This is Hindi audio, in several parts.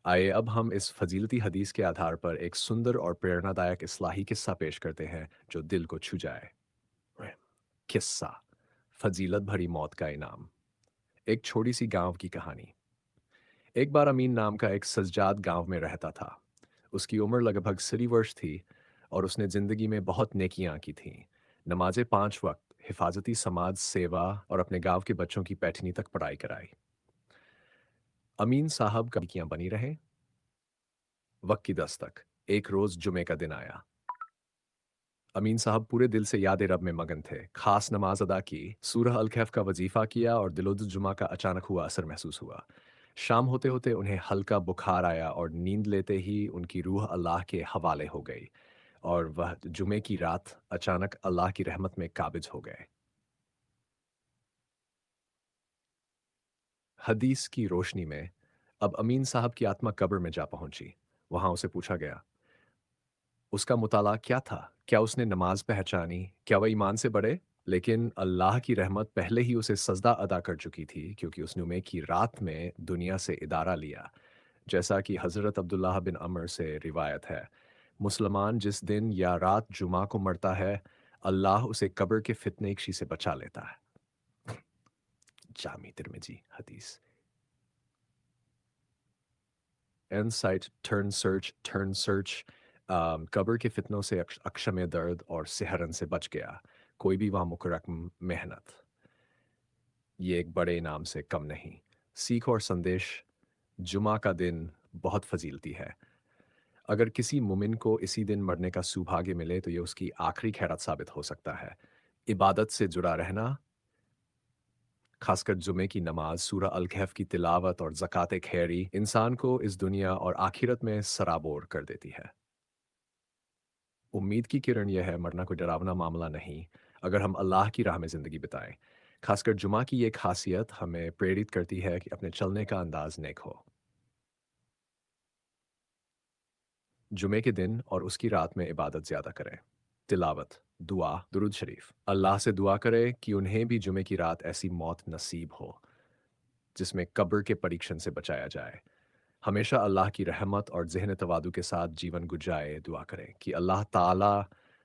आइए अब हम इस फजीलती हदीस के आधार पर एक सुंदर और प्रेरणादायक इस्लाही किस्सा पेश करते हैं जो दिल को छू जाए। Right. किस्सा फजीलत भरी मौत का इनाम। एक छोटी सी गांव की कहानी। एक बार अमीन नाम का एक सज्जाद गांव में रहता था। उसकी उम्र लगभग 100 वर्ष थी और उसने जिंदगी में बहुत नेकियां की थीं। नमाजें 5 वक्त, हिफाजती समाज सेवा और अपने गांव के बच्चों की पैठनी तक पढ़ाई कराई। अमीन साहब का नेकियां बनी रहें। वक्त की दस्तक। एक रोज जुमे का दिन आया। अमीन साहब पूरे दिल से याद रब में मगन थे। खास नमाज अदा की, सूरह अल कहफ का वजीफा किया और दिलोद जुमा का अचानक हुआ असर महसूस हुआ। शाम होते होते उन्हें हल्का बुखार आया और नींद लेते ही उनकी रूह अल्लाह के हवाले हो गई और वह जुमे की रात अचानक अल्लाह की रहमत में काबिज हो गए। हदीस की रोशनी में अब अमीन साहब की आत्मा कब्र में जा पहुंची। वहां उसे पूछा गया, उसका मुताला क्या था? क्या उसने नमाज पहचानी? क्या वह ईमान से बढ़े? लेकिन अल्लाह की रहमत पहले ही उसे सजदा अदा कर चुकी थी क्योंकि उसने उम्र की रात में दुनिया से इदारा लिया। जैसा कि हज़रत अब्दुल्लाह बिन अमर से रिवायत है, मुसलमान जिस दिन या रात जुमा को मरता है, अल्लाह उसे कब्र के फितनेशी से बचा लेता है। जामी तिर्मिजी हदीस। Insight turn search. कब्र के फितनों से अक्षम दर्द और सेहरन से बच गया। कोई भी वहाँ मुकरकम मेहनत। ये एक बड़े इनाम से कम नहीं। सीख और संदेश। जुमा का दिन बहुत फजीलती है। अगर किसी मुमिन को इसी दिन मरने का सौभाग्य मिले तो ये उसकी आखिरी खैरात साबित हो सकता है। इबादत से जुड़ा रहना, खासकर जुमे की नमाज, सूरह अल कहफ की तिलावत और ज़कात खैरी इंसान को इस दुनिया और आखिरत में सराबोर कर देती है। उम्मीद की किरण यह है, मरना कोई डरावना मामला नहीं अगर हम अल्लाह की राह में ज़िंदगी बिताएं। खासकर जुमा की ये खासियत हमें प्रेरित करती है कि अपने चलने का अंदाज नेक हो। जुमे के दिन और उसकी रात में इबादत ज़्यादा करें। तिलावत, दुआ, दुरूद शरीफ। अल्लाह से दुआ करें कि उन्हें भी जुमे की रात ऐसी मौत नसीब हो जिसमें कब्र के परीक्षण से बचाया जाए। हमेशा अल्लाह की रहमत और ज़हन तवादु के साथ जीवन गुजारे दुआ करें कि अल्लाह ताला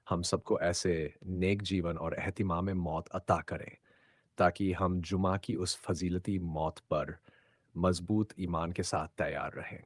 हम सबको ऐसे नेक जीवन और एहतिमाम मौत अता करें ताकि हम जुमा की उस फजीलती मौत पर मजबूत ईमान के साथ तैयार रहें।